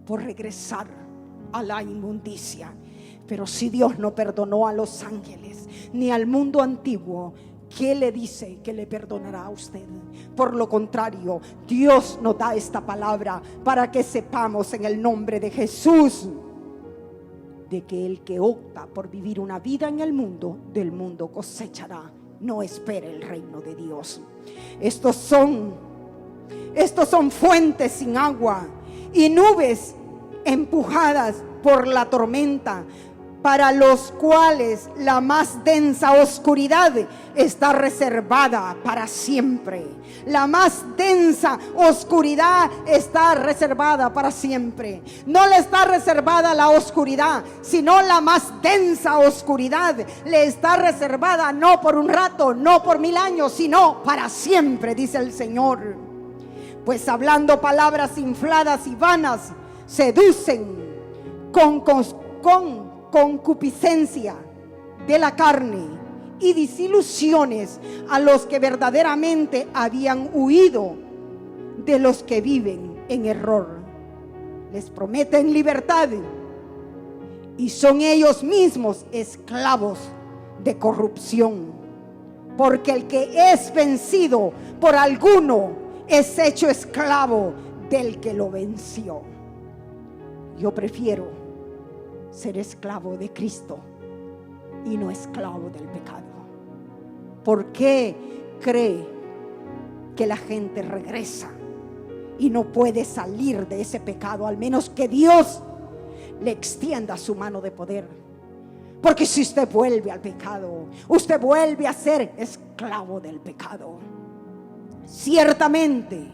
[SPEAKER 1] por regresar a la inmundicia. Pero si Dios no perdonó a los ángeles ni al mundo antiguo, ¿qué le dice que le perdonará a usted? Por lo contrario, Dios nos da esta palabra para que sepamos en el nombre de Jesús de que el que opta por vivir una vida en el mundo, del mundo cosechará. No espere el reino de Dios. Estos son fuentes sin agua y nubes empujadas por la tormenta, para los cuales la más densa oscuridad está reservada para siempre. La más densa oscuridad está reservada para siempre. No le está reservada la oscuridad, sino la más densa oscuridad le está reservada no por un rato, no por 1000 años, sino para siempre, dice el Señor. Pues hablando palabras infladas y vanas, seducen con concupiscencia de la carne y desilusiones a los que verdaderamente habían huido de los que viven en error. Les prometen libertad y son ellos mismos esclavos de corrupción, porque el que es vencido por alguno es hecho esclavo del que lo venció. Yo prefiero ser esclavo de Cristo y no esclavo del pecado. ¿Por qué cree que la gente regresa y no puede salir de ese pecado? Al menos que Dios le extienda su mano de poder. Porque si usted vuelve al pecado, usted vuelve a ser esclavo del pecado. Ciertamente,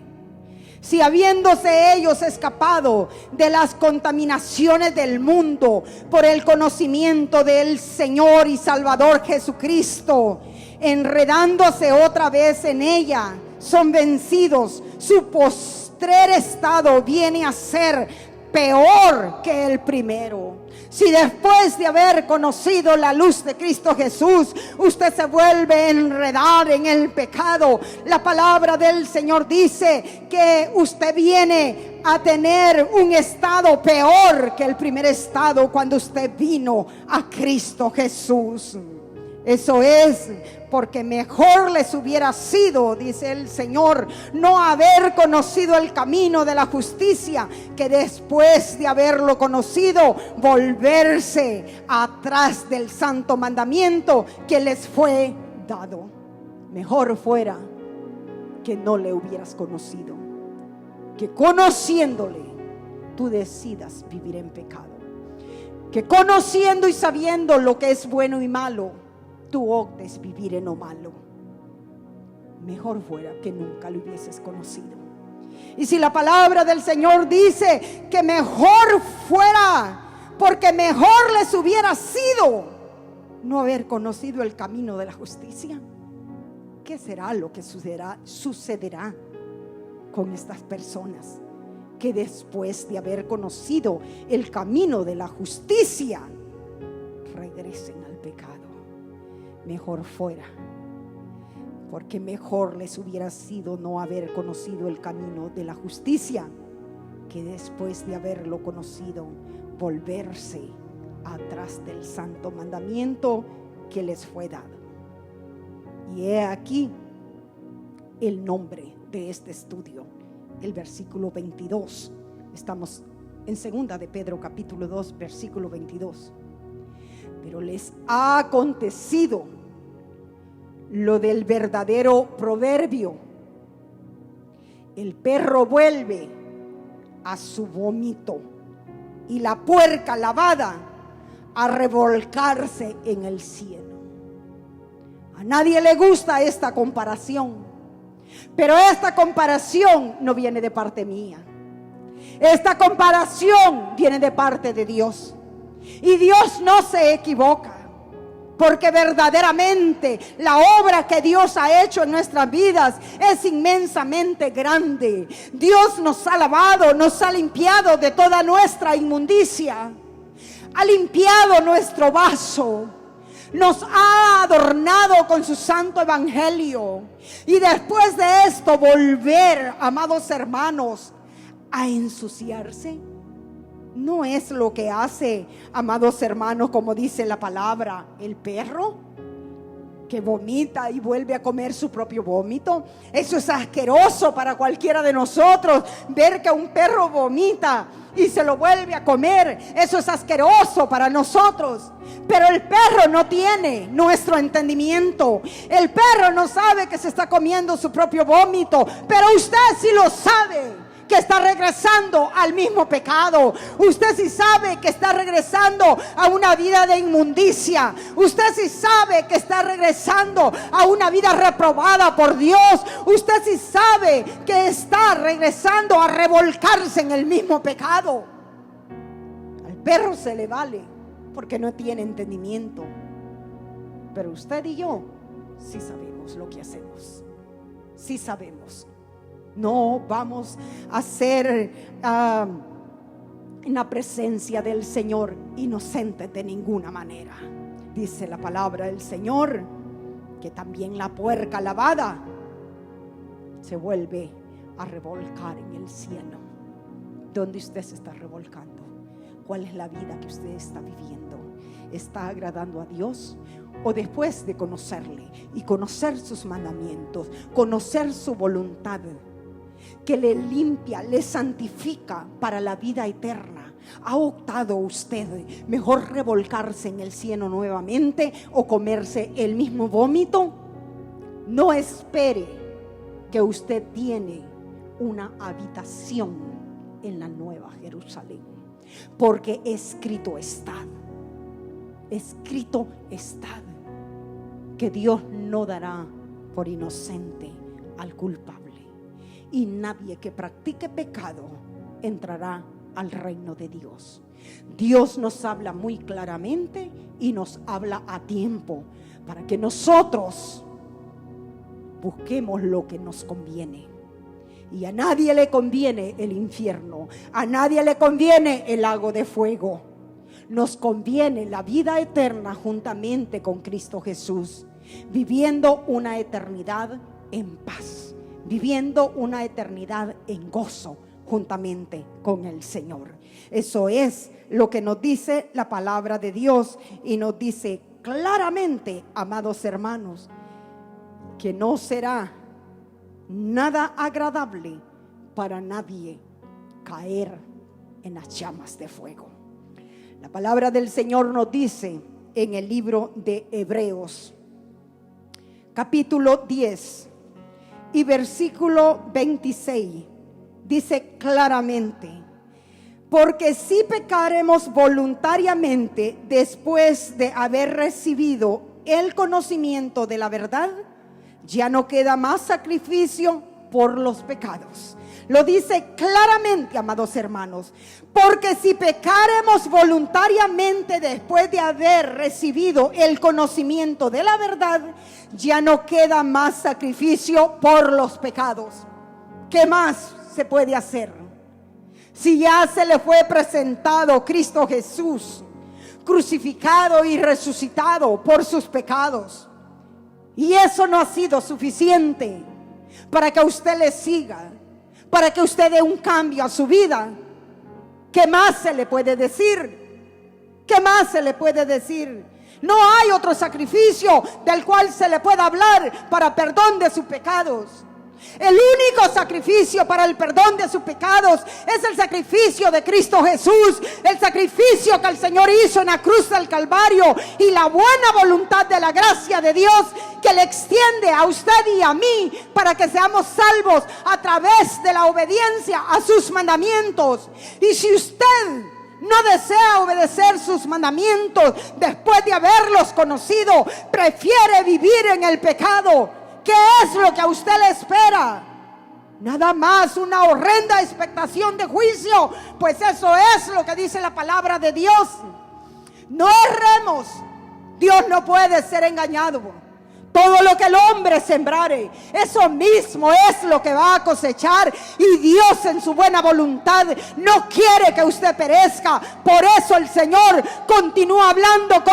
[SPEAKER 1] si habiéndose ellos escapado de las contaminaciones del mundo por el conocimiento del Señor y Salvador Jesucristo, enredándose otra vez en ella, son vencidos, su postrer estado viene a ser peor que el primero. Si después de haber conocido la luz de Cristo Jesús, usted se vuelve a enredar en el pecado, la palabra del Señor dice que usted viene a tener un estado peor que el primer estado cuando usted vino a Cristo Jesús. Eso es porque mejor les hubiera sido, dice el Señor, no haber conocido el camino de la justicia, que después de haberlo conocido, volverse atrás del santo mandamiento que les fue dado. Mejor fuera que no le hubieras conocido, que conociéndole tú decidas vivir en pecado, que conociendo y sabiendo lo que es bueno y malo, tú optes vivir en lo malo. Mejor fuera que nunca lo hubieses conocido. Y si la palabra del Señor dice que mejor fuera, porque mejor les hubiera sido no haber conocido el camino de la justicia, ¿qué será lo que sucederá con estas personas que después de haber conocido el camino de la justicia regresen al pecado? Mejor fuera, porque mejor les hubiera sido no haber conocido el camino de la justicia, que después de haberlo conocido volverse atrás del santo mandamiento que les fue dado. Y he aquí el nombre de este estudio, el versículo 22. Estamos en segunda de Pedro capítulo 2 versículo 22. Pero les ha acontecido lo del verdadero proverbio: el perro vuelve a su vómito y la puerca lavada a revolcarse en el cielo. A nadie le gusta esta comparación, pero esta comparación no viene de parte mía. Esta comparación viene de parte de Dios. Y Dios no se equivoca, porque verdaderamente la obra que Dios ha hecho en nuestras vidas es inmensamente grande. Dios nos ha lavado, nos ha limpiado de toda nuestra inmundicia, ha limpiado nuestro vaso, nos ha adornado con su santo evangelio. Y después de esto volver, amados hermanos, a ensuciarse, no es lo que hace, amados hermanos, como dice la palabra, el perro que vomita y vuelve a comer su propio vómito. Eso es asqueroso para cualquiera de nosotros, ver que un perro vomita y se lo vuelve a comer. Eso es asqueroso para nosotros. Pero el perro no tiene nuestro entendimiento. El perro no sabe que se está comiendo su propio vómito, pero usted sí lo sabe, que está regresando al mismo pecado. Usted sí sabe que está regresando a una vida de inmundicia. Usted sí sabe que está regresando a una vida reprobada por Dios. Usted sí sabe que está regresando a revolcarse en el mismo pecado. Al perro se le vale porque no tiene entendimiento, pero usted y yo sí sabemos lo que hacemos. Sí sabemos. No vamos a ser en la presencia del Señor inocentes de ninguna manera. Dice la palabra del Señor que también la puerca lavada se vuelve a revolcar en el cielo. ¿Dónde usted se está revolcando? ¿Cuál es la vida que usted está viviendo? ¿Está agradando a Dios? ¿O después de conocerle y conocer sus mandamientos, conocer su voluntad, que le limpia, le santifica para la vida eterna, ha optado usted mejor revolcarse en el cielo nuevamente o comerse el mismo vómito? No espere que usted tiene una habitación en la Nueva Jerusalén, porque escrito está que Dios no dará por inocente al culpable, y nadie que practique pecado entrará al reino de Dios. Dios nos habla muy claramente y nos habla a tiempo para que nosotros busquemos lo que nos conviene. Y a nadie le conviene el infierno, a nadie le conviene el lago de fuego. Nos conviene la vida eterna juntamente con Cristo Jesús, viviendo una eternidad en paz, viviendo una eternidad en gozo juntamente con el Señor. Eso es lo que nos dice la palabra de Dios, y nos dice claramente, amados hermanos, que no será nada agradable para nadie caer en las llamas de fuego. La palabra del Señor nos dice en el libro de Hebreos, capítulo 10 y versículo 26, dice claramente: porque si pecaremos voluntariamente después de haber recibido el conocimiento de la verdad, ya no queda más sacrificio por los pecados. Lo dice claramente, amados hermanos, porque si pecaremos voluntariamente después de haber recibido el conocimiento de la verdad, ya no queda más sacrificio por los pecados. ¿Qué más se puede hacer? Si ya se le fue presentado Cristo Jesús, crucificado y resucitado por sus pecados, y eso no ha sido suficiente para que usted le siga, para que usted dé un cambio a su vida, ¿qué más se le puede decir? ¿Qué más se le puede decir? No hay otro sacrificio del cual se le pueda hablar para perdón de sus pecados. El único sacrificio para el perdón de sus pecados es el sacrificio de Cristo Jesús, el sacrificio que el Señor hizo en la cruz del Calvario, y la buena voluntad de la gracia de Dios que le extiende a usted y a mí para que seamos salvos a través de la obediencia a sus mandamientos. Y si usted no desea obedecer sus mandamientos después de haberlos conocido, prefiere vivir en el pecado, ¿qué es lo que a usted le espera? Nada más una horrenda expectación de juicio, pues eso es lo que dice la palabra de Dios. No erremos, Dios no puede ser engañado. Todo lo que el hombre sembrare, eso mismo es lo que va a cosechar. Y Dios en su buena voluntad no quiere que usted perezca. Por eso el Señor continúa hablando,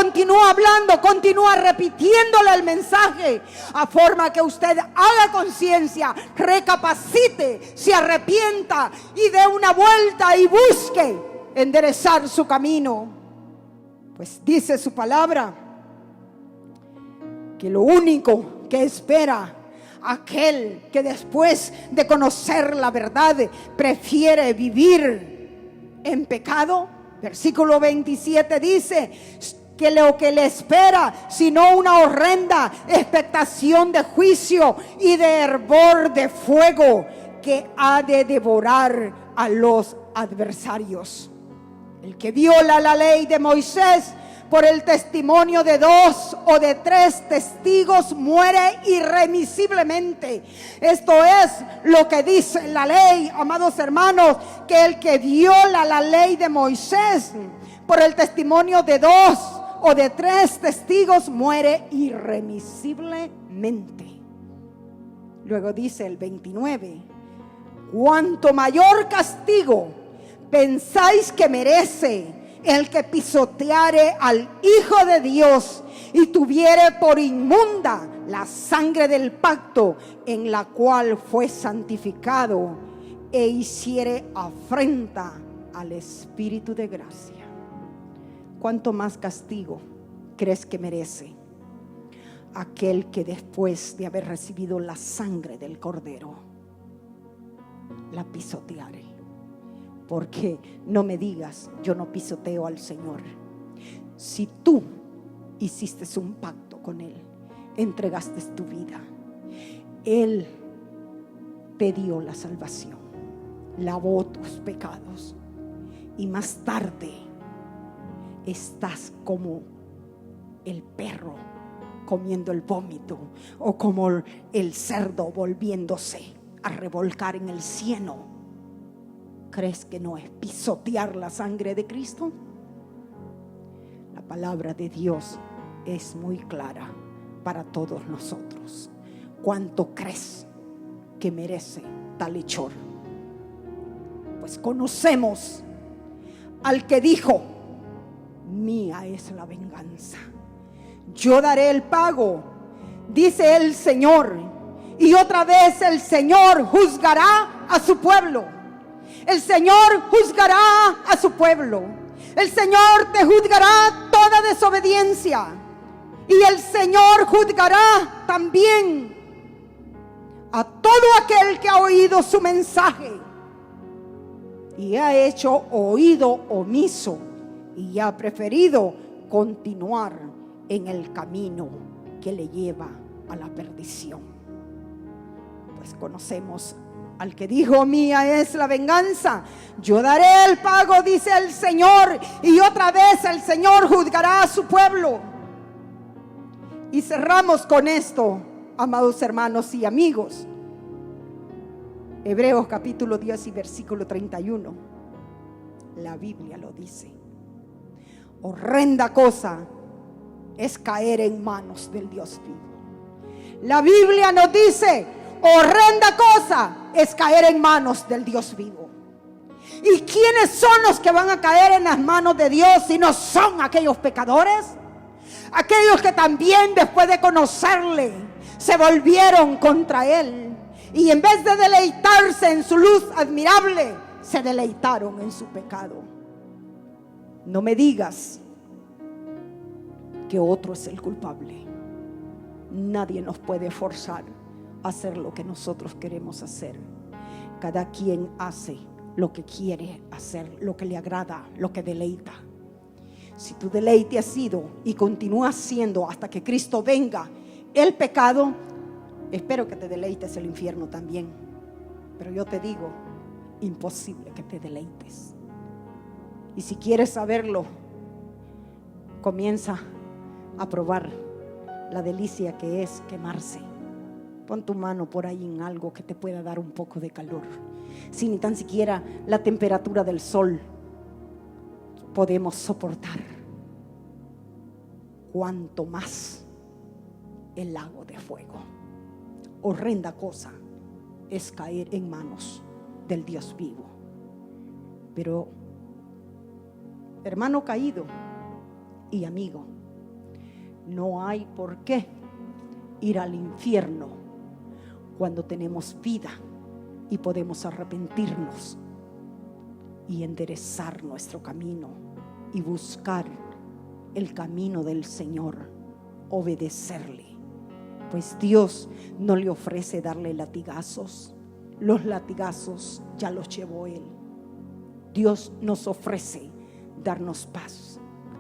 [SPEAKER 1] continúa repitiéndole el mensaje, a forma que usted haga conciencia, recapacite, se arrepienta y dé una vuelta y busque enderezar su camino. Pues dice su palabra que lo único que espera aquel que después de conocer la verdad prefiere vivir en pecado, versículo 27 dice que lo que le espera sino una horrenda expectación de juicio y de hervor de fuego que ha de devorar a los adversarios. El que viola la ley de Moisés por el testimonio de 2 o de 3 testigos muere irremisiblemente. Esto es lo que dice la ley, amados hermanos, que el que viola la ley de Moisés por el testimonio de 2 o de 3 testigos muere irremisiblemente. Luego dice el 29: cuánto mayor castigo pensáis que merece el que pisoteare al Hijo de Dios y tuviere por inmunda la sangre del pacto en la cual fue santificado e hiciere afrenta al Espíritu de gracia. ¿Cuánto más castigo crees que merece aquel que después de haber recibido la sangre del Cordero la pisoteare? Porque no me digas, yo no pisoteo al Señor. Si tú hiciste un pacto con Él, entregaste tu vida, Él te dio la salvación, lavó tus pecados, y más tarde estás como el perro comiendo el vómito, o como el cerdo volviéndose a revolcar en el cieno. ¿Crees que no es pisotear la sangre de Cristo? La palabra de Dios es muy clara para todos nosotros. ¿Cuánto crees que merece tal hechor? Pues conocemos al que dijo: mía es la venganza, yo daré el pago, dice el Señor. Y otra vez el Señor juzgará a su pueblo. El Señor juzgará a su pueblo. El Señor te juzgará toda desobediencia. Y el Señor juzgará también a todo aquel que ha oído su mensaje y ha hecho oído omiso y ha preferido continuar en el camino que le lleva a la perdición. Pues conocemos al que dijo: mía es la venganza, yo daré el pago, dice el Señor. Y otra vez el Señor juzgará a su pueblo. Y cerramos con esto, amados hermanos y amigos. Hebreos capítulo 10 y versículo 31. La Biblia lo dice: horrenda cosa es caer en manos del Dios vivo. La Biblia nos dice: horrenda cosa es caer en manos del Dios vivo. ¿Y quiénes son los que van a caer en las manos de Dios si no son aquellos pecadores? Aquellos que también después de conocerle se volvieron contra Él, y en vez de deleitarse en su luz admirable, se deleitaron en su pecado. No me digas que otro es el culpable. Nadie nos puede forzar a hacer lo que nosotros queremos hacer. Cada quien hace lo que quiere hacer, lo que le agrada, lo que deleita. Si tu deleite ha sido y continúa siendo hasta que Cristo venga el pecado, espero que te deleites el infierno también. Pero yo te digo, imposible que te deleites. Y si quieres saberlo, comienza a probar la delicia que es quemarse. Pon tu mano por ahí en algo que te pueda dar un poco de calor. Si ni tan siquiera la temperatura del sol podemos soportar, cuanto más el lago de fuego. Horrenda cosa es caer en manos del Dios vivo. Pero, hermano caído y amigo, no hay por qué ir al infierno cuando tenemos vida y podemos arrepentirnos y enderezar nuestro camino y buscar el camino del Señor, obedecerle. Pues Dios no le ofrece darle latigazos. Los latigazos ya los llevó Él. Dios nos ofrece darnos paz,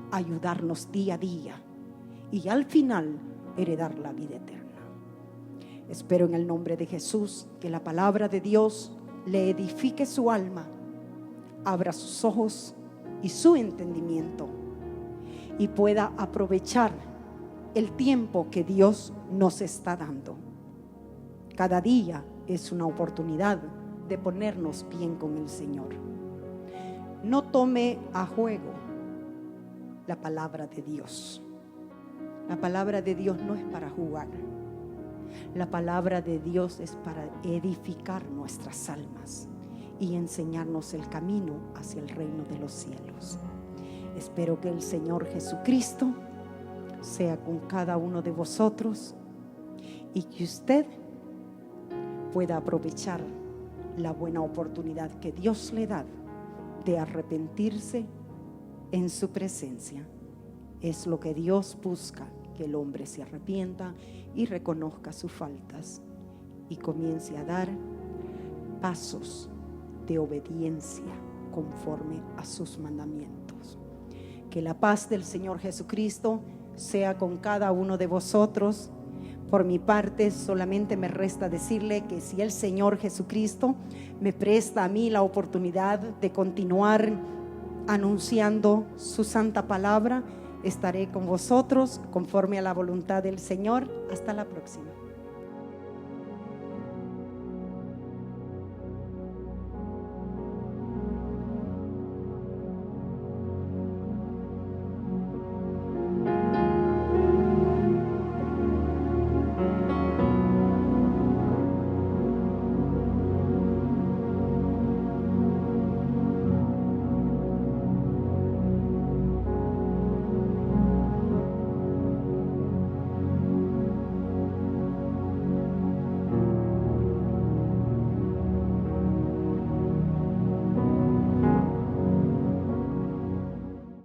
[SPEAKER 1] ayudarnos día a día y al final heredar la vida eterna. Espero en el nombre de Jesús que la palabra de Dios le edifique su alma, abra sus ojos y su entendimiento, y pueda aprovechar el tiempo que Dios nos está dando. Cada día es una oportunidad de ponernos bien con el Señor. No tome a juego la palabra de Dios. La palabra de Dios no es para jugar. La palabra de Dios es para edificar nuestras almas y enseñarnos el camino hacia el reino de los cielos. Espero que el Señor Jesucristo sea con cada uno de vosotros y que usted pueda aprovechar la buena oportunidad que Dios le da de arrepentirse en su presencia. Es lo que Dios busca, que el hombre se arrepienta y reconozca sus faltas y comience a dar pasos de obediencia conforme a sus mandamientos. Que la paz del Señor Jesucristo sea con cada uno de vosotros. Por mi parte, solamente me resta decirle que si el Señor Jesucristo me presta a mí la oportunidad de continuar anunciando su santa palabra, estaré con vosotros conforme a la voluntad del Señor. Hasta la próxima.